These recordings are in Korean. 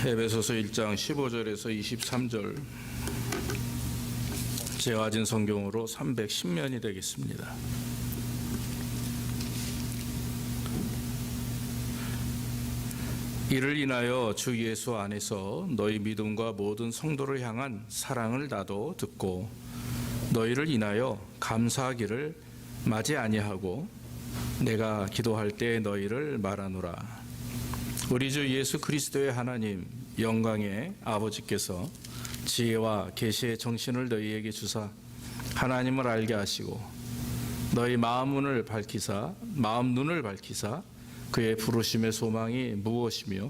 에베소서 1장 15절에서 23절 제가 가진 성경으로 310면이 되겠습니다. 이를 인하여 주 예수 안에서 너희 믿음과 모든 성도를 향한 사랑을 나도 듣고 너희를 인하여 감사하기를 마지 아니하고 내가 기도할 때 너희를 말하노라. 우리 주 예수 그리스도의 하나님 영광의 아버지께서 지혜와 계시의 정신을 너희에게 주사 하나님을 알게 하시고 너희 마음 눈을 밝히사 그의 부르심의 소망이 무엇이며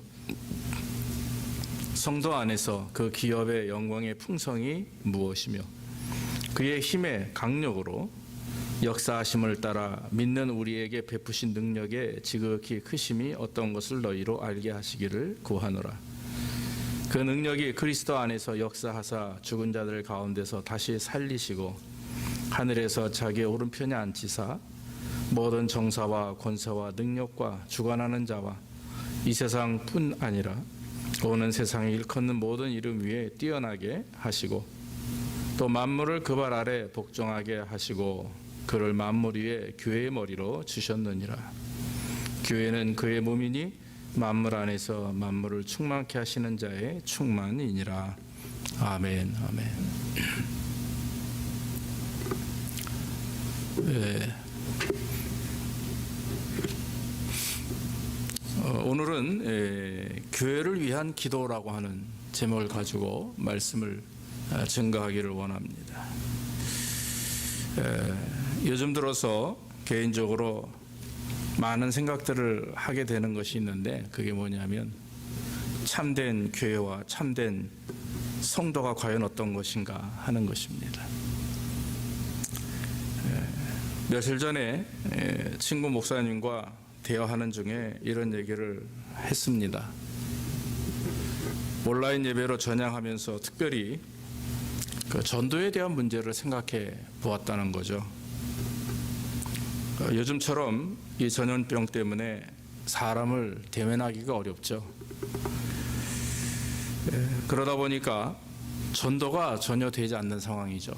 성도 안에서 그 기업의 영광의 풍성이 무엇이며 그의 힘의 강력으로 역사하심을 따라 믿는 우리에게 베푸신 능력의 지극히 크심이 어떤 것을 너희로 알게 하시기를 구하노라. 그 능력이 그리스도 안에서 역사하사 죽은 자들 가운데서 다시 살리시고 하늘에서 자기의 오른편에 앉히사 모든 정사와 권세와 능력과 주관하는 자와 이 세상뿐 아니라 오는 세상에 일컫는 모든 이름 위에 뛰어나게 하시고 또 만물을 그 발 아래 복종하게 하시고 그를 만물 위에 교회의 머리로 주셨느니라. 교회는 그의 몸이니 만물 안에서 만물을 충만케 하시는 자의 충만이니라. 아멘. 아멘. 네. 오늘은 교회를 위한 기도라고 하는 제목을 가지고 말씀을 증거하기를 원합니다. 요즘 들어서 개인적으로 많은 생각들을 하게 되는 것이 있는데 그게 뭐냐면 참된 교회와 참된 성도가 과연 어떤 것인가 하는 것입니다. 며칠 전에 친구 목사님과 대화하는 중에 이런 얘기를 했습니다. 온라인 예배로 전향하면서 특별히 그 전도에 대한 문제를 생각해 보았다는 거죠. 요즘처럼 이 전염병 때문에 사람을 대면하기가 어렵죠. 그러다 보니까 전도가 전혀 되지 않는 상황이죠.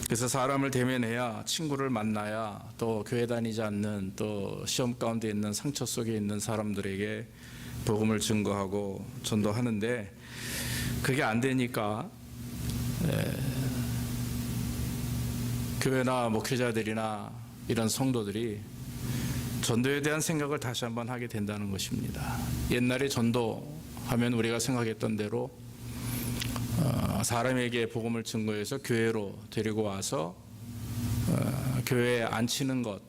그래서 사람을 대면해야 친구를 만나야 또 교회 다니지 않는 또 시험 가운데 있는 상처 속에 있는 사람들에게 복음을 증거하고 전도하는데 그게 안 되니까 교회나 목회자들이나 이런 성도들이 전도에 대한 생각을 다시 한번 하게 된다는 것입니다. 옛날에 전도하면 우리가 생각했던 대로 사람에게 복음을 증거해서 교회로 데리고 와서 교회에 앉히는 것,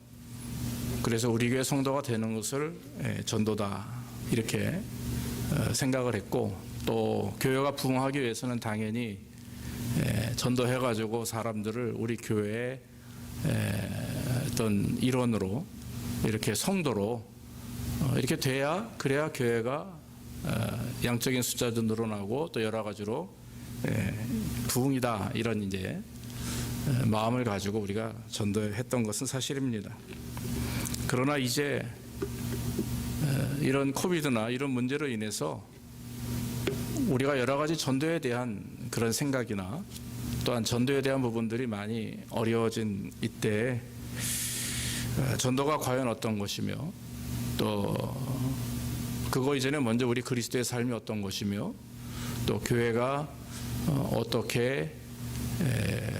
그래서 우리 교회 성도가 되는 것을 전도다 이렇게 생각을 했고 또 교회가 부흥하기 위해서는 당연히 전도해가지고 사람들을 우리 교회의 어떤 일원으로 이렇게 성도로 이렇게 그래야 교회가 양적인 숫자도 늘어나고 또 여러 가지로 부흥이다 이런 이제 마음을 가지고 우리가 전도했던 것은 사실입니다. 그러나 이제 이런 코비드나 이런 문제로 인해서 우리가 여러 가지 전도에 대한 그런 생각이나 또한 전도에 대한 부분들이 많이 어려워진 이때에 전도가 과연 어떤 것이며 또 그거 이전에 먼저 우리 그리스도의 삶이 어떤 것이며 또 교회가 어떻게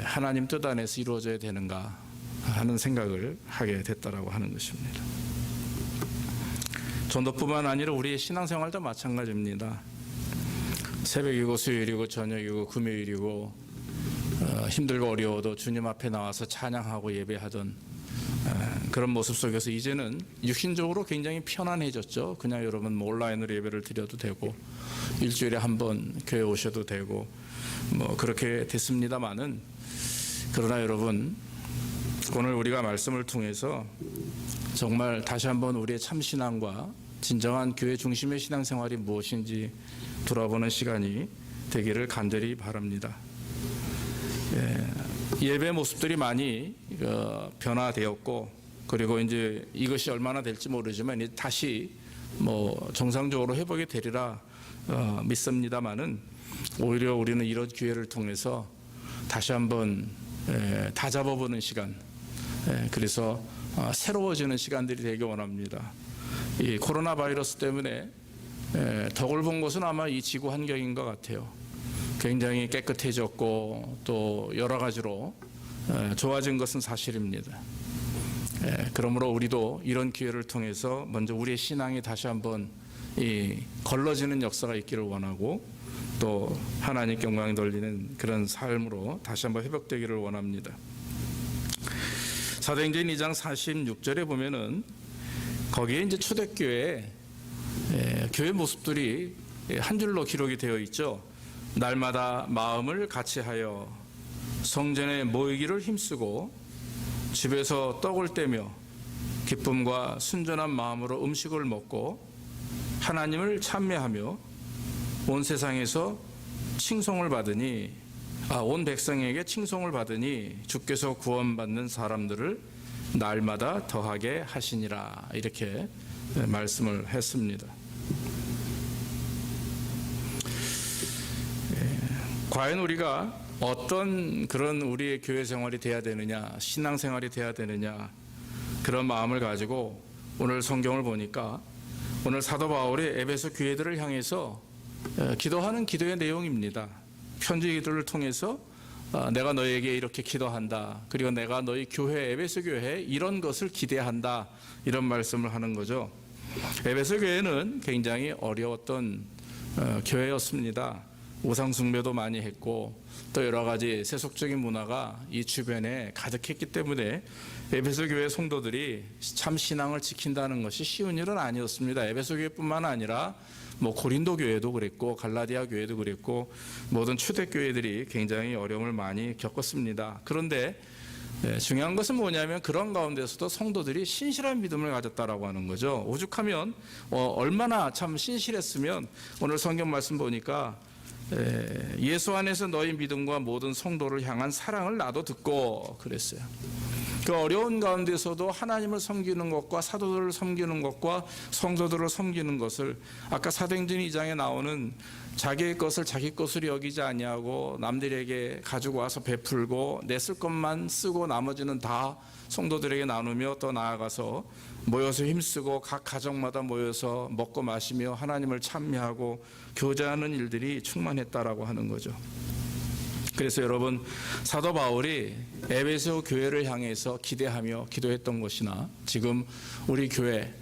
하나님 뜻 안에서 이루어져야 되는가 하는 생각을 하게 됐다라고 하는 것입니다. 전도뿐만 아니라 우리의 신앙생활도 마찬가지입니다. 새벽이고 수요일이고 저녁이고 금요일이고 힘들고 어려워도 주님 앞에 나와서 찬양하고 예배하던 그런 모습 속에서 이제는 육신적으로 굉장히 편안해졌죠. 그냥 여러분 온라인으로 예배를 드려도 되고 일주일에 한 번 교회 오셔도 되고 뭐 그렇게 됐습니다마는 그러나 여러분 오늘 우리가 말씀을 통해서 정말 다시 한번 우리의 참신앙과 진정한 교회 중심의 신앙생활이 무엇인지 돌아보는 시간이 되기를 간절히 바랍니다. 예배 모습들이 많이 변화되었고 그리고 이제 이것이 얼마나 될지 모르지만 다시 정상적으로 회복이 되리라 믿습니다만은 오히려 우리는 이런 기회를 통해서 다시 한번 다 잡아보는 시간, 그래서 새로워지는 시간들이 되기 원합니다. 이 코로나 바이러스 때문에 덕을 본 것은 아마 이 지구 환경인 것 같아요. 굉장히 깨끗해졌고 또 여러 가지로 좋아진 것은 사실입니다. 그러므로 우리도 이런 기회를 통해서 먼저 우리의 신앙이 다시 한번 걸러지는 역사가 있기를 원하고 또 하나님께 영광이 돌리는 그런 삶으로 다시 한번 회복되기를 원합니다. 사도행전 2장 46절에 보면은 거기에 이제 초대교회 교회 모습들이 한 줄로 기록이 되어 있죠. 날마다 마음을 같이하여 성전에 모이기를 힘쓰고 집에서 떡을 떼며 기쁨과 순전한 마음으로 음식을 먹고 하나님을 찬미하며 온 세상에서 칭송을 받으니 온 백성에게 칭송을 받으니 주께서 구원받는 사람들을 날마다 더하게 하시니라, 이렇게 말씀을 했습니다. 과연 우리가 어떤 그런 우리의 교회 생활이 돼야 되느냐, 신앙 생활이 돼야 되느냐, 그런 마음을 가지고 오늘 성경을 보니까 오늘 사도 바울이 에베소 교회들을 향해서 기도하는 기도의 내용입니다. 편지 기도를 통해서 내가 너에게 이렇게 기도한다, 그리고 내가 너희 교회 에베소 교회에 이런 것을 기대한다, 이런 말씀을 하는 거죠. 에베소 교회는 굉장히 어려웠던 교회였습니다. 우상 숭배도 많이 했고 또 여러 가지 세속적인 문화가 이 주변에 가득했기 때문에 에베소 교회 성도들이 참 신앙을 지킨다는 것이 쉬운 일은 아니었습니다. 에베소 교회뿐만 아니라 고린도 교회도 그랬고 갈라디아 교회도 그랬고 모든 초대 교회들이 굉장히 어려움을 많이 겪었습니다. 그런데 중요한 것은 뭐냐면 그런 가운데서도 성도들이 신실한 믿음을 가졌다라고 하는 거죠. 오죽하면 얼마나 참 신실했으면 오늘 성경 말씀 보니까 예수 안에서 너희 믿음과 모든 성도를 향한 사랑을 나도 듣고 그랬어요. 그 어려운 가운데서도 하나님을 섬기는 것과 사도들을 섬기는 것과 성도들을 섬기는 것을 아까 사도행전 2장에 나오는 자기의 것을 자기 것으로 여기지 아니하고 남들에게 가지고 와서 베풀고 내 쓸 것만 쓰고 나머지는 다 성도들에게 나누며 또 나아가서 모여서 힘쓰고 각 가정마다 모여서 먹고 마시며 하나님을 찬미하고 교제하는 일들이 충만했다라고 하는 거죠. 그래서 여러분, 사도 바울이 에베소 교회를 향해서 기대하며 기도했던 것이나 지금 우리 교회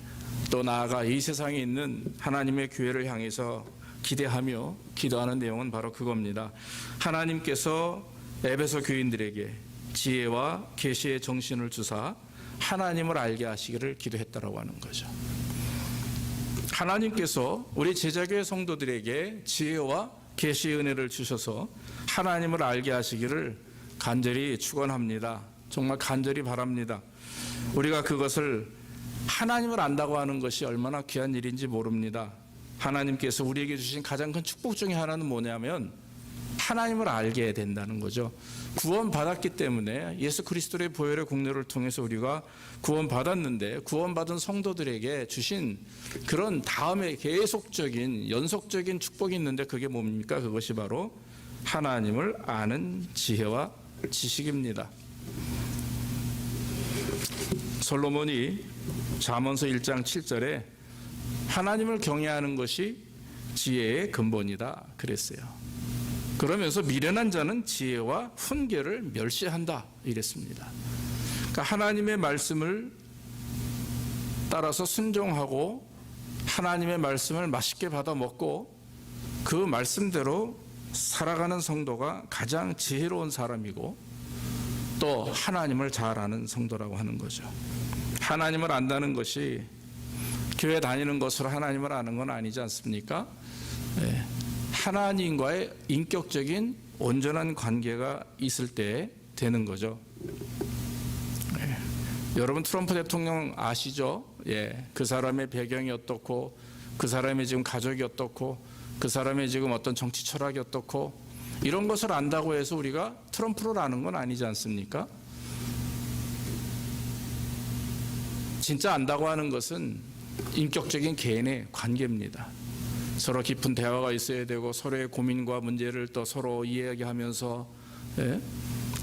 또 나아가 이 세상에 있는 하나님의 교회를 향해서 기대하며 기도하는 내용은 바로 그겁니다. 하나님께서 에베소 교인들에게 지혜와 계시의 정신을 주사 하나님을 알게 하시기를 기도했다라고 하는 거죠. 하나님께서 우리 제자교회 성도들에게 지혜와 계시의 은혜를 주셔서 하나님을 알게 하시기를 간절히 축원합니다. 정말 간절히 바랍니다. 우리가 그것을 하나님을 안다고 하는 것이 얼마나 귀한 일인지 모릅니다. 하나님께서 우리에게 주신 가장 큰 축복 중에 하나는 뭐냐면 하나님을 알게 된다는 거죠. 구원받았기 때문에 예수 그리스도의 보혈의 공로를 통해서 우리가 구원받았는데 구원받은 성도들에게 주신 그런 다음에 계속적인 연속적인 축복이 있는데 그게 뭡니까? 그것이 바로 하나님을 아는 지혜와 지식입니다. 솔로몬이 잠언서 1장 7절에 하나님을 경외하는 것이 지혜의 근본이다 그랬어요. 그러면서 미련한 자는 지혜와 훈계를 멸시한다 이랬습니다. 그러니까 하나님의 말씀을 따라서 순종하고 하나님의 말씀을 맛있게 받아 먹고 그 말씀대로 살아가는 성도가 가장 지혜로운 사람이고 또 하나님을 잘 아는 성도라고 하는 거죠. 하나님을 안다는 것이 교회 다니는 것으로 하나님을 아는 건 아니지 않습니까? 네. 하나님과의 인격적인 온전한 관계가 있을 때 되는 거죠. 네. 여러분 트럼프 대통령 아시죠? 예, 그 사람의 배경이 어떻고 그 사람의 지금 가족이 어떻고 그 사람의 지금 어떤 정치 철학이 어떻고 이런 것을 안다고 해서 우리가 트럼프를 아는 건 아니지 않습니까? 진짜 안다고 하는 것은 인격적인 개인의 관계입니다. 서로 깊은 대화가 있어야 되고 서로의 고민과 문제를 또 서로 이야기하면서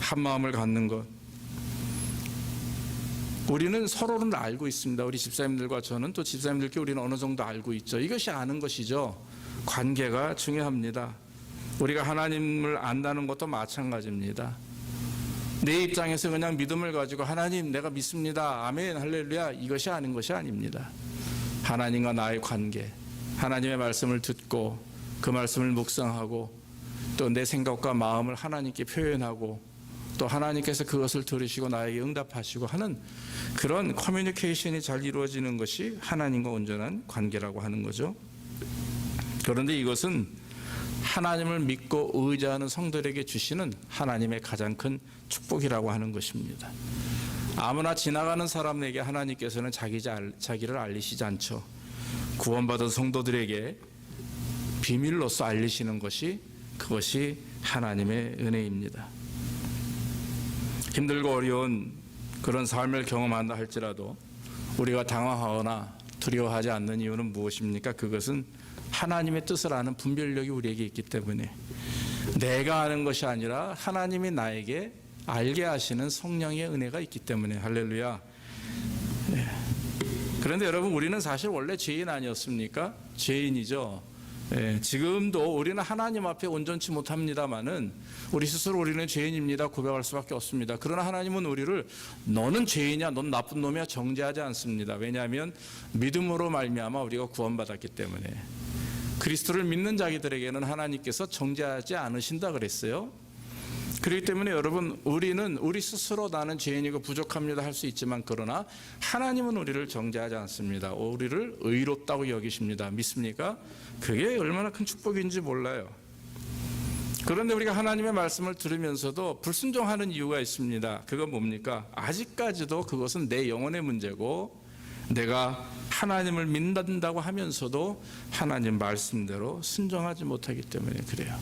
한 마음을 갖는 것. 우리는 서로를 알고 있습니다. 우리 집사님들과 저는 또 집사님들께 우리는 어느 정도 알고 있죠. 이것이 아는 것이죠. 관계가 중요합니다. 우리가 하나님을 안다는 것도 마찬가지입니다. 내 입장에서 그냥 믿음을 가지고 하나님 내가 믿습니다. 아멘 할렐루야 이것이 아는 것이 아닙니다. 하나님과 나의 관계, 하나님의 말씀을 듣고 그 말씀을 묵상하고 또 내 생각과 마음을 하나님께 표현하고 또 하나님께서 그것을 들으시고 나에게 응답하시고 하는 그런 커뮤니케이션이 잘 이루어지는 것이 하나님과 온전한 관계라고 하는 거죠. 그런데 이것은 하나님을 믿고 의지하는 성도들에게 주시는 하나님의 가장 큰 축복이라고 하는 것입니다. 아무나 지나가는 사람에게 하나님께서는 자기를 알리시지 않죠. 구원받은 성도들에게 비밀로서 알리시는 것이 그것이 하나님의 은혜입니다. 힘들고 어려운 그런 삶을 경험한다 할지라도 우리가 당황하거나 두려워하지 않는 이유는 무엇입니까? 그것은 하나님의 뜻을 아는 분별력이 우리에게 있기 때문에 내가 아는 것이 아니라 하나님이 나에게 알게 하시는 성령의 은혜가 있기 때문에 할렐루야. 그런데 여러분 우리는 사실 원래 죄인 아니었습니까? 죄인이죠. 지금도 우리는 하나님 앞에 온전치 못합니다마는 우리 스스로 우리는 죄인입니다 고백할 수밖에 없습니다. 그러나 하나님은 우리를 너는 죄인이야 넌 나쁜 놈이야 정죄하지 않습니다. 왜냐하면 믿음으로 말미암아 우리가 구원받았기 때문에. 그리스도를 믿는 자기들에게는 하나님께서 정죄하지 않으신다 그랬어요. 그렇기 때문에 여러분 우리는 우리 스스로 나는 죄인이고 부족합니다 할 수 있지만 그러나 하나님은 우리를 정죄하지 않습니다. 우리를 의롭다고 여기십니다. 믿습니까? 그게 얼마나 큰 축복인지 몰라요. 그런데 우리가 하나님의 말씀을 들으면서도 불순종하는 이유가 있습니다. 그건 뭡니까? 아직까지도 그것은 내 영혼의 문제고 내가 하나님을 믿는다고 하면서도 하나님 말씀대로 순종하지 못하기 때문에 그래요.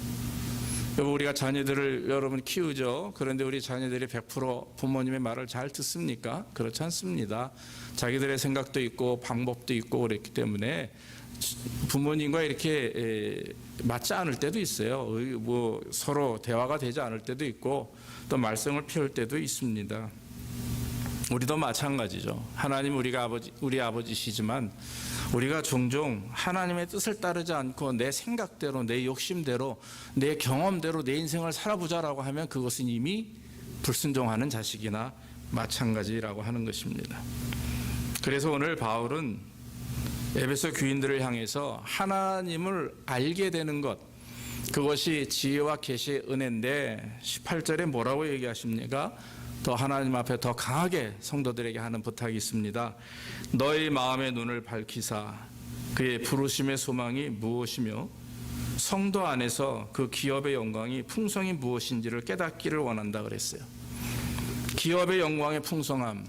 우리가 자녀들을 여러분 키우죠. 그런데 우리 자녀들이 100% 부모님의 말을 잘 듣습니까? 그렇지 않습니다. 자기들의 생각도 있고 방법도 있고 그랬기 때문에 부모님과 이렇게 맞지 않을 때도 있어요. 뭐 서로 대화가 되지 않을 때도 있고 또 말썽을 피울 때도 있습니다. 우리도 마찬가지죠. 하나님 우리 아버지시지만 우리가 종종 하나님의 뜻을 따르지 않고 내 생각대로 내 욕심대로 내 경험대로 내 인생을 살아보자라고 하면 그것은 이미 불순종하는 자식이나 마찬가지라고 하는 것입니다. 그래서 오늘 바울은 에베소 교인들을 향해서 하나님을 알게 되는 것 그것이 지혜와 계시의 은혜인데 18절에 뭐라고 얘기하십니까? 더 하나님 앞에 더 강하게 성도들에게 하는 부탁이 있습니다. 너희 마음의 눈을 밝히사 그의 부르심의 소망이 무엇이며 성도 안에서 그 기업의 영광이 풍성이 무엇인지를 깨닫기를 원한다 그랬어요. 기업의 영광의 풍성함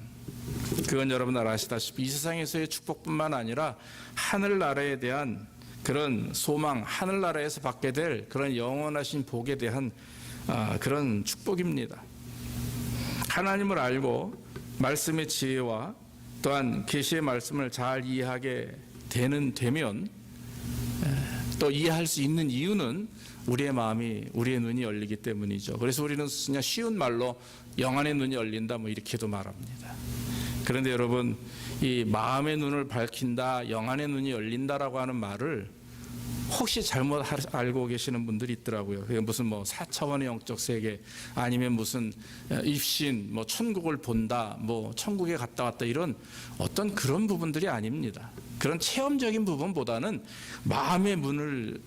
그건 여러분 아시다시피 이 세상에서의 축복뿐만 아니라 하늘나라에 대한 그런 소망 하늘나라에서 받게 될 그런 영원하신 복에 대한 그런 축복입니다. 하나님을 알고 말씀의 지혜와 또한 계시의 말씀을 잘 이해하게 되면 또 이해할 수 있는 이유는 우리의 마음이 우리의 눈이 열리기 때문이죠. 그래서 우리는 그냥 쉬운 말로 영안의 눈이 열린다 뭐 이렇게도 말합니다. 그런데 여러분 이 마음의 눈을 밝힌다 영안의 눈이 열린다라고 하는 말을 혹시 잘못 알고 계시는 분들이 있더라고요. 그게 무슨 뭐 4차원의 영적 세계 아니면 무슨 입신 뭐 천국을 본다 뭐 천국에 갔다 왔다 이런 어떤 그런 부분들이 아닙니다. 그런 체험적인 부분보다는 마음의 문을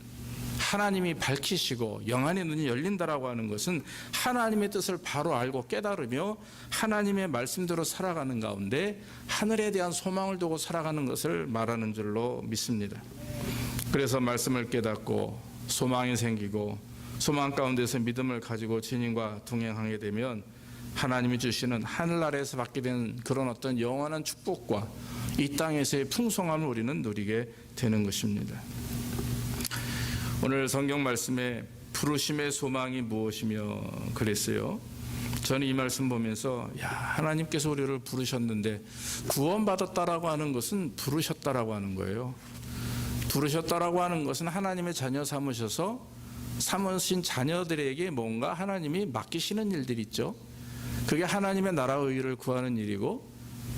하나님이 밝히시고 영안의 눈이 열린다라고 하는 것은 하나님의 뜻을 바로 알고 깨달으며 하나님의 말씀대로 살아가는 가운데 하늘에 대한 소망을 두고 살아가는 것을 말하는 줄로 믿습니다. 그래서 말씀을 깨닫고 소망이 생기고 소망 가운데서 믿음을 가지고 주님과 동행하게 되면 하나님이 주시는 하늘나라에서 받게 되는 그런 어떤 영원한 축복과 이 땅에서의 풍성함을 우리는 누리게 되는 것입니다. 오늘 성경 말씀에 부르심의 소망이 무엇이며 그랬어요. 저는 이 말씀 보면서 하나님께서 우리를 부르셨는데 구원받았다라고 하는 것은 부르셨다라고 하는 거예요. 부르셨다라고 하는 것은 하나님의 자녀 삼으신 자녀들에게 뭔가 하나님이 맡기시는 일들이 있죠. 그게 하나님의 나라의 의를 구하는 일이고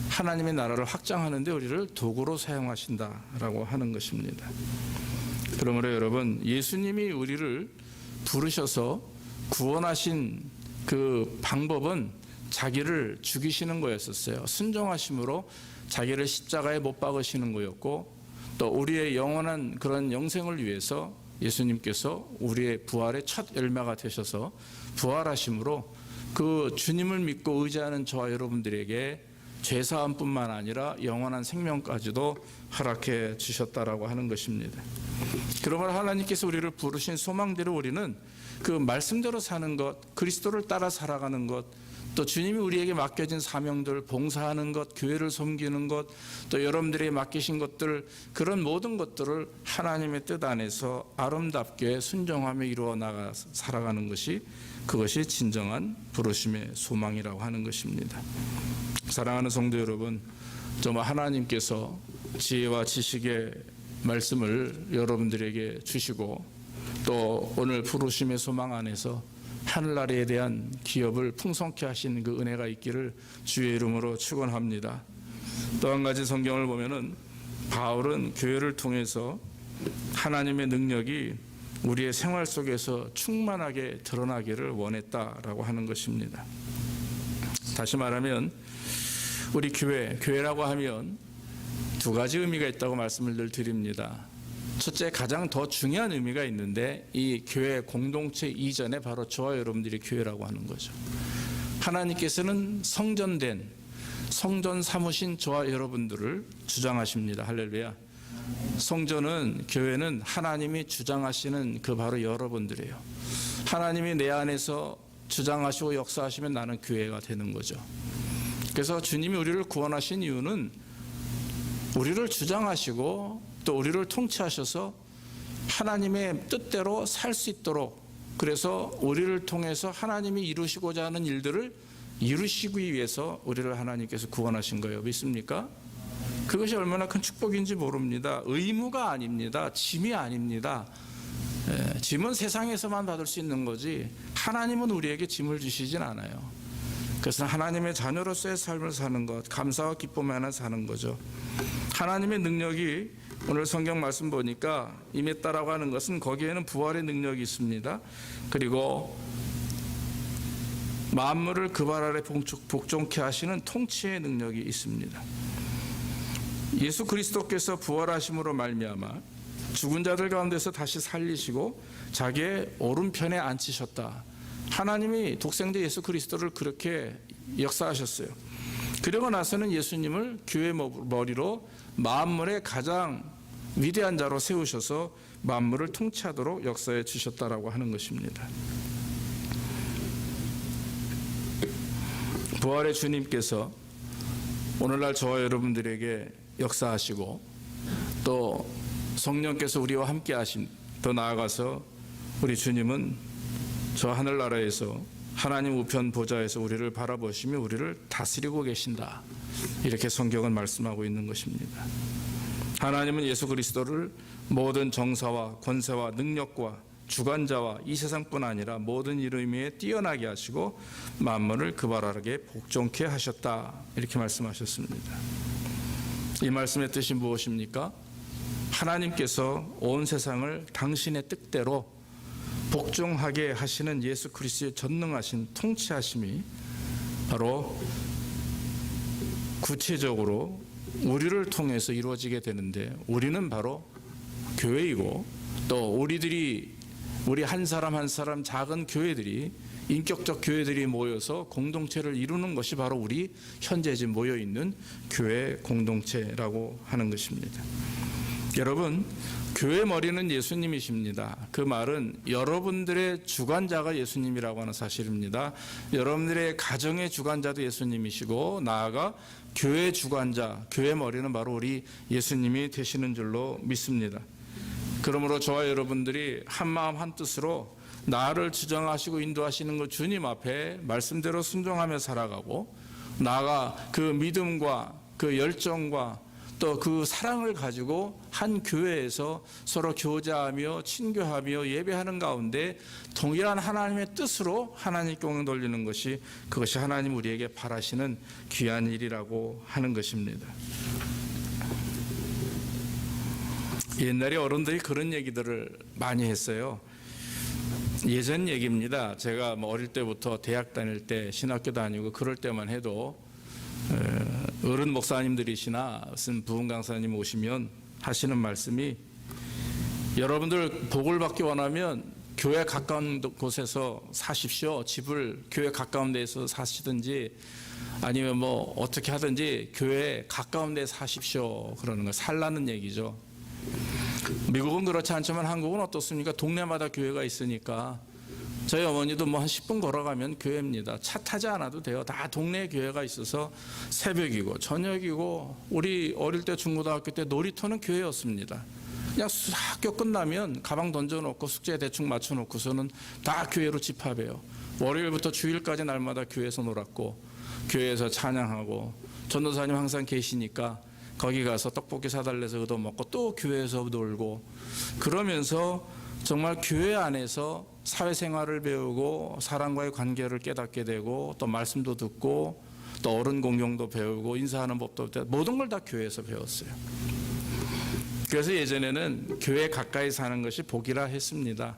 하나님의 나라를 확장하는 데 우리를 도구로 사용하신다라고 하는 것입니다. 그러므로 여러분, 예수님이 우리를 부르셔서 구원하신 그 방법은 자기를 죽이시는 거였었어요. 순종하심으로 자기를 십자가에 못 박으시는 거였고, 또 우리의 영원한 그런 영생을 위해서 예수님께서 우리의 부활의 첫 열매가 되셔서 부활하심으로 그 주님을 믿고 의지하는 저와 여러분들에게 죄사함뿐만 아니라 영원한 생명까지도 허락해 주셨다라고 하는 것입니다. 그러므로 하나님께서 우리를 부르신 소망대로 우리는 그 말씀대로 사는 것, 그리스도를 따라 살아가는 것, 또 주님이 우리에게 맡겨진 사명들, 봉사하는 것, 교회를 섬기는 것, 또 여러분들에게 맡기신 것들, 그런 모든 것들을 하나님의 뜻 안에서 아름답게 순종하며 이루어 나가 살아가는 것이, 그것이 진정한 부르심의 소망이라고 하는 것입니다. 사랑하는 성도 여러분, 정말 하나님께서 지혜와 지식의 말씀을 여러분들에게 주시고 또 오늘 부르심의 소망 안에서 하늘나라에 대한 기업을 풍성케 하신 그 은혜가 있기를 주의 이름으로 축원합니다. 또 한 가지 성경을 보면은 바울은 교회를 통해서 하나님의 능력이 우리의 생활 속에서 충만하게 드러나기를 원했다라고 하는 것입니다. 다시 말하면 우리 교회라고 하면 두 가지 의미가 있다고 말씀을 늘 드립니다. 첫째, 가장 더 중요한 의미가 있는데 이 교회 공동체 이전에 바로 저와 여러분들이 교회라고 하는 거죠. 하나님께서는 성전 삼으신 저와 여러분들을 주장하십니다. 할렐루야. 성전은, 교회는 하나님이 주장하시는 그 바로 여러분들이에요. 하나님이 내 안에서 주장하시고 역사하시면 나는 교회가 되는 거죠. 그래서 주님이 우리를 구원하신 이유는 우리를 주장하시고 또 우리를 통치하셔서 하나님의 뜻대로 살 수 있도록, 그래서 우리를 통해서 하나님이 이루시고자 하는 일들을 이루시기 위해서 우리를 하나님께서 구원하신 거예요. 믿습니까? 그것이 얼마나 큰 축복인지 모릅니다. 의무가 아닙니다. 짐이 아닙니다. 짐은 세상에서만 받을 수 있는 거지 하나님은 우리에게 짐을 주시진 않아요. 그래서 하나님의 자녀로서의 삶을 사는 것, 감사와 기쁨 안에 사는 거죠. 하나님의 능력이 오늘 성경 말씀 보니까 임했다라고 하는 것은 거기에는 부활의 능력이 있습니다. 그리고 만물을 그 발 아래 복종케 하시는 통치의 능력이 있습니다. 예수 그리스도께서 부활하심으로 말미암아 죽은 자들 가운데서 다시 살리시고 자기의 오른편에 앉히셨다. 하나님이 독생자 예수 그리스도를 그렇게 역사하셨어요. 그러고 나서는 예수님을 교회 머리로 만물의 가장 위대한 자로 세우셔서 만물을 통치하도록 역사해 주셨다라고 하는 것입니다. 부활의 주님께서 오늘날 저와 여러분들에게 역사하시고 또 성령께서 우리와 함께 하신, 더 나아가서 우리 주님은 저 하늘나라에서 하나님 우편 보좌에서 우리를 바라보시며 우리를 다스리고 계신다. 이렇게 성경은 말씀하고 있는 것입니다. 하나님은 예수 그리스도를 모든 정사와 권세와 능력과 주관자와 이 세상뿐 아니라 모든 이름에 뛰어나게 하시고 만물을 그 발 아래 복종케 하셨다. 이렇게 말씀하셨습니다. 이 말씀의 뜻이 무엇입니까? 하나님께서 온 세상을 당신의 뜻대로 복종하게 하시는 예수 그리스도의 전능하신 통치하심이 바로 구체적으로 우리를 통해서 이루어지게 되는데, 우리는 바로 교회이고 또 우리 한 사람 한 사람 작은 교회들이, 인격적 교회들이 모여서 공동체를 이루는 것이 바로 우리 현재 지금 모여있는 교회 공동체라고 하는 것입니다. 여러분, 교회 머리는 예수님이십니다. 그 말은 여러분들의 주관자가 예수님이라고 하는 사실입니다. 여러분들의 가정의 주관자도 예수님이시고, 나아가 교회 주관자, 교회 머리는 바로 우리 예수님이 되시는 줄로 믿습니다. 그러므로 저와 여러분들이 한 마음 한 뜻으로 나를 주장하시고 인도하시는 그 주님 앞에 말씀대로 순종하며 살아가고, 나아가 그 믿음과 그 열정과 또 그 사랑을 가지고 한 교회에서 서로 교제하며 친교하며 예배하는 가운데 동일한 하나님의 뜻으로 하나님께 영광 돌리는 것이, 그것이 하나님 우리에게 바라시는 귀한 일이라고 하는 것입니다. 옛날에 어른들이 그런 얘기들을 많이 했어요. 예전 얘기입니다. 제가 어릴 때부터 대학 다닐 때, 신학교 다니고 그럴 때만 해도 어른 목사님들이시나 무슨 부흥 강사님 오시면 하시는 말씀이, 여러분들 복을 받기 원하면 교회 가까운 곳에서 사십시오. 집을 교회 가까운 데서 사시든지 아니면 어떻게 하든지 교회 가까운 데 사십시오. 그러는 거, 살라는 얘기죠. 미국은 그렇지 않지만 한국은 어떻습니까? 동네마다 교회가 있으니까 저희 어머니도 한 10분 걸어가면 교회입니다. 차 타지 않아도 돼요. 다 동네에 교회가 있어서 새벽이고 저녁이고, 우리 어릴 때 중고등학교 때 놀이터는 교회였습니다. 그냥 학교 끝나면 가방 던져놓고 숙제 대충 맞춰놓고서는 다 교회로 집합해요. 월요일부터 주일까지 날마다 교회에서 놀았고, 교회에서 찬양하고, 전도사님 항상 계시니까 거기 가서 떡볶이 사달래서 얻어먹고 또 교회에서 놀고, 그러면서 정말 교회 안에서 사회생활을 배우고 사람과의 관계를 깨닫게 되고, 또 말씀도 듣고 또 어른 공경도 배우고 인사하는 법도 배우고, 모든 걸 다 교회에서 배웠어요. 그래서 예전에는 교회 가까이 사는 것이 복이라 했습니다.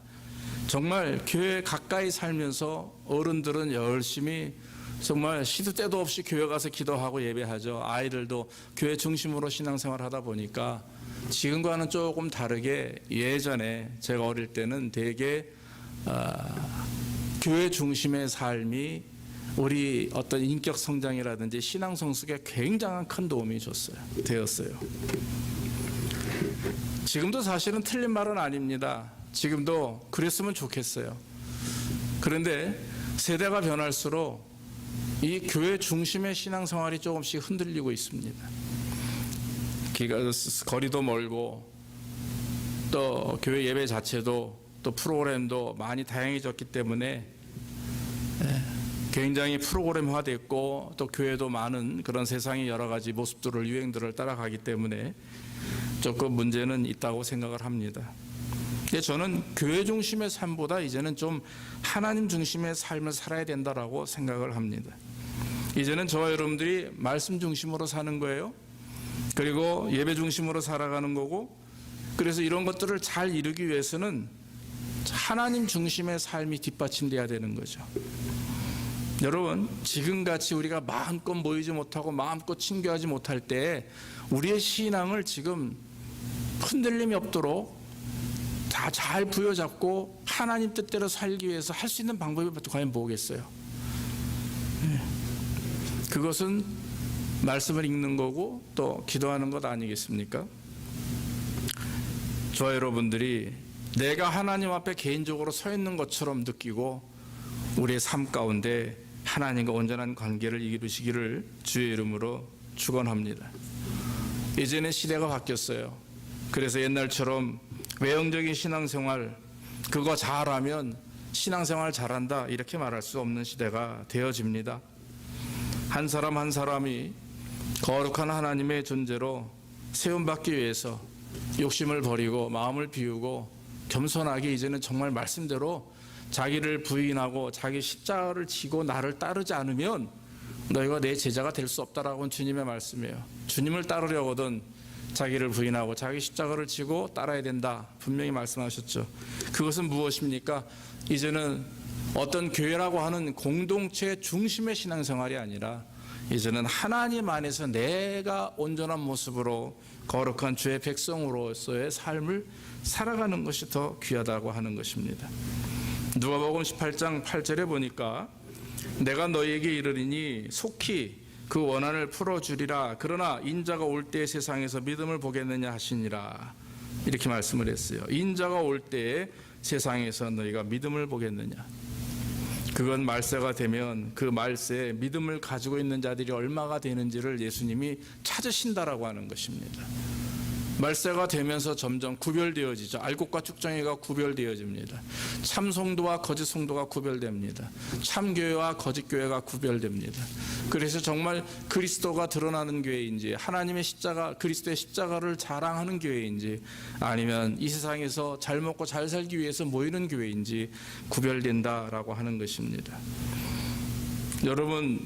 정말 교회 가까이 살면서 어른들은 열심히 정말 시도 때도 없이 교회 가서 기도하고 예배하죠. 아이들도 교회 중심으로 신앙생활 하다 보니까 지금과는 조금 다르게, 예전에 제가 어릴 때는 되게 교회 중심의 삶이 우리 어떤 인격 성장이라든지 신앙 성숙에 굉장한 큰 도움이 되었어요. 지금도 사실은 틀린 말은 아닙니다. 지금도 그랬으면 좋겠어요. 그런데 세대가 변할수록 이 교회 중심의 신앙생활이 조금씩 흔들리고 있습니다. 거리도 멀고, 또 교회 예배 자체도 또 프로그램도 많이 다양해졌기 때문에 굉장히 프로그램화됐고, 또 교회도 많은 그런 세상의 여러 가지 모습들을, 유행들을 따라가기 때문에 조금 문제는 있다고 생각을 합니다. 근데 저는 교회 중심의 삶보다 이제는 좀 하나님 중심의 삶을 살아야 된다라고 생각을 합니다. 이제는 저와 여러분들이 말씀 중심으로 사는 거예요. 그리고 예배 중심으로 살아가는 거고, 그래서 이런 것들을 잘 이루기 위해서는 하나님 중심의 삶이 뒷받침돼야 되는 거죠. 여러분, 지금같이 우리가 마음껏 모이지 못하고 마음껏 친교하지 못할 때 우리의 신앙을 지금 흔들림이 없도록 다 잘 부여잡고 하나님 뜻대로 살기 위해서 할 수 있는 방법이 과연 뭐겠어요? 그것은 말씀을 읽는 거고 또 기도하는 것 아니겠습니까? 저와 여러분들이 내가 하나님 앞에 개인적으로 서 있는 것처럼 느끼고 우리의 삶 가운데 하나님과 온전한 관계를 이루시기를 주의 이름으로 축원합니다. 이제는 시대가 바뀌었어요. 그래서 옛날처럼 외형적인 신앙생활, 그거 잘하면 신앙생활 잘한다 이렇게 말할 수 없는 시대가 되어집니다. 한 사람 한 사람이 거룩한 하나님의 존재로 세움받기 위해서 욕심을 버리고 마음을 비우고 겸손하게 이제는 정말 말씀대로 자기를 부인하고 자기 십자가를 지고 나를 따르지 않으면 너희가 내 제자가 될 수 없다라고는 주님의 말씀이에요. 주님을 따르려거든 자기를 부인하고 자기 십자가를 지고 따라야 된다 분명히 말씀하셨죠. 그것은 무엇입니까? 이제는 어떤 교회라고 하는 공동체 중심의 신앙생활이 아니라 이제는 하나님 안에서 내가 온전한 모습으로 거룩한 주의 백성으로서의 삶을 살아가는 것이 더 귀하다고 하는 것입니다. 누가복음 18장 8절에 보니까 내가 너희에게 이르리니 속히 그 원한을 풀어주리라. 그러나 인자가 올 때에 세상에서 믿음을 보겠느냐 하시니라. 이렇게 말씀을 했어요. 인자가 올 때에 세상에서 너희가 믿음을 보겠느냐. 그건 말세가 되면 그 말세에 믿음을 가지고 있는 자들이 얼마가 되는지를 예수님이 찾으신다라고 하는 것입니다. 말세가 되면서 점점 구별되어지죠. 알곡과 쭉정이가 구별되어집니다. 참 성도와 거짓 성도가 구별됩니다. 참 교회와 거짓 교회가 구별됩니다. 그래서 정말 그리스도가 드러나는 교회인지, 하나님의 십자가, 그리스도의 십자가를 자랑하는 교회인지, 아니면 이 세상에서 잘 먹고 잘 살기 위해서 모이는 교회인지 구별된다라고 하는 것입니다. 여러분,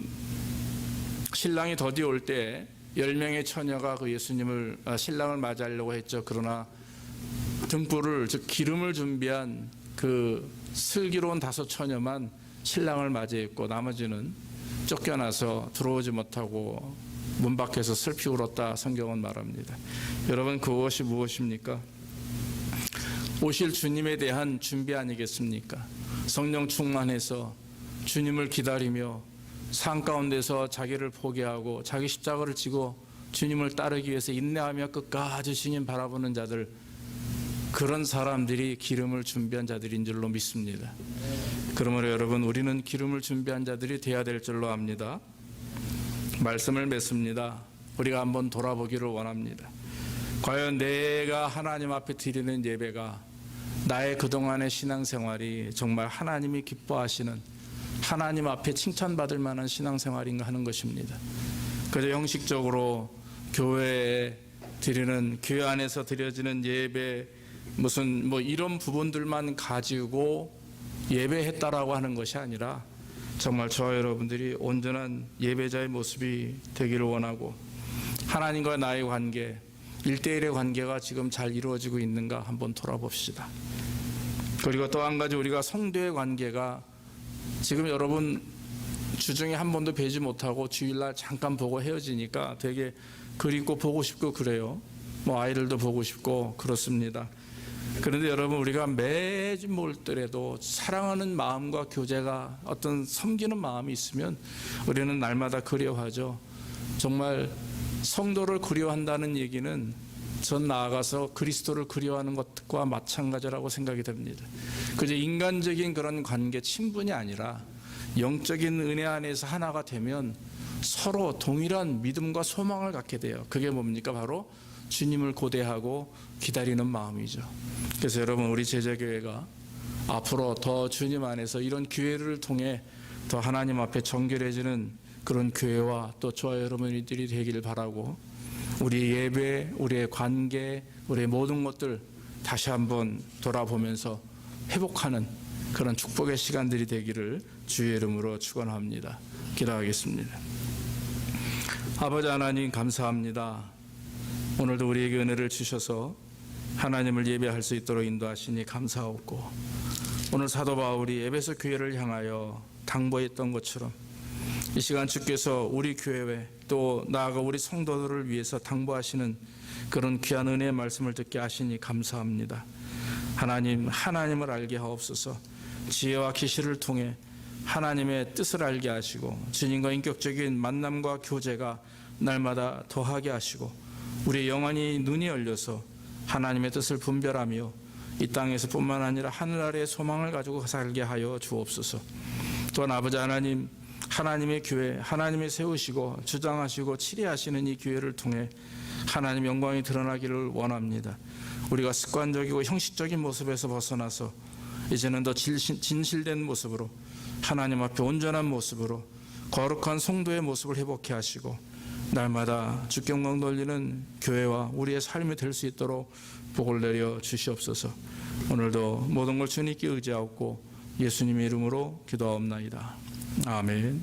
신랑이 더디 올 때 10명의 처녀가 그 예수님을, 신랑을 맞이하려고 했죠. 그러나 등불을, 즉 기름을 준비한 그 슬기로운 5 처녀만 신랑을 맞이했고, 나머지는 쫓겨나서 들어오지 못하고 문 밖에서 슬피 울었다 성경은 말합니다. 여러분, 그것이 무엇입니까? 오실 주님에 대한 준비 아니겠습니까? 성령 충만해서 주님을 기다리며 삶 가운데서 자기를 포기하고 자기 십자가를 지고 주님을 따르기 위해서 인내하며 끝까지 주님 바라보는 자들, 그런 사람들이 기름을 준비한 자들인 줄로 믿습니다. 그러므로 여러분, 우리는 기름을 준비한 자들이 되어야 될 줄로 압니다. 말씀을 맺습니다. 우리가 한번 돌아보기를 원합니다. 과연 내가 하나님 앞에 드리는 예배가, 나의 그동안의 신앙생활이 정말 하나님이 기뻐하시는, 하나님 앞에 칭찬받을 만한 신앙생활인가 하는 것입니다. 그저 형식적으로 교회에 드리는, 교회 안에서 드려지는 예배, 무슨 이런 부분들만 가지고 예배했다라고 하는 것이 아니라, 정말 저와 여러분들이 온전한 예배자의 모습이 되기를 원하고, 하나님과 나의 관계, 1대1의 관계가 지금 잘 이루어지고 있는가 한번 돌아봅시다. 그리고 또 한 가지, 우리가 성도의 관계가 지금 여러분 주중에 한 번도 뵈지 못하고 주일날 잠깐 보고 헤어지니까 되게 그립고 보고 싶고 그래요. 아이들도 보고 싶고 그렇습니다. 그런데 여러분, 우리가 매주 볼 때라도 사랑하는 마음과 교제가, 어떤 섬기는 마음이 있으면 우리는 날마다 그리워하죠. 정말 성도를 그리워한다는 얘기는 전 나아가서 그리스도를 그리워하는 것과 마찬가지라고 생각이 됩니다. 그저 인간적인 그런 관계, 친분이 아니라 영적인 은혜 안에서 하나가 되면 서로 동일한 믿음과 소망을 갖게 돼요. 그게 뭡니까? 바로 주님을 고대하고 기다리는 마음이죠. 그래서 여러분, 우리 제자교회가 앞으로 더 주님 안에서 이런 교회를 통해 더 하나님 앞에 정결해지는 그런 교회와 또 저와 여러분들이 되기를 바라고, 우리 예배, 우리의 관계, 우리의 모든 것들 다시 한번 돌아보면서 회복하는 그런 축복의 시간들이 되기를 주의 이름으로 축원합니다. 기도하겠습니다. 아버지 하나님, 감사합니다. 오늘도 우리에게 은혜를 주셔서 하나님을 예배할 수 있도록 인도하시니 감사하옵고, 오늘 사도 바울이 에베소 교회를 향하여 당부했던 것처럼 이 시간 주께서 우리 교회, 또 나아가 우리 성도들을 위해서 당부하시는 그런 귀한 은혜의 말씀을 듣게 하시니 감사합니다. 하나님, 하나님을 알게 하옵소서. 지혜와 계시를 통해 하나님의 뜻을 알게 하시고, 주님과 인격적인 만남과 교제가 날마다 더하게 하시고, 우리의 영혼이 눈이 열려서 하나님의 뜻을 분별하며 이 땅에서 뿐만 아니라 하늘 아래의 소망을 가지고 살게 하여 주옵소서. 또한 아버지 하나님, 하나님의 교회, 하나님이 세우시고 주장하시고 치리하시는 이 교회를 통해 하나님 영광이 드러나기를 원합니다. 우리가 습관적이고 형식적인 모습에서 벗어나서 이제는 더 진실된 모습으로, 하나님 앞에 온전한 모습으로 거룩한 성도의 모습을 회복해 하시고, 날마다 주께 영광 돌리는 교회와 우리의 삶이 될 수 있도록 복을 내려 주시옵소서. 오늘도 모든 걸 주님께 의지하옵고 예수님의 이름으로 기도하옵나이다. 아멘.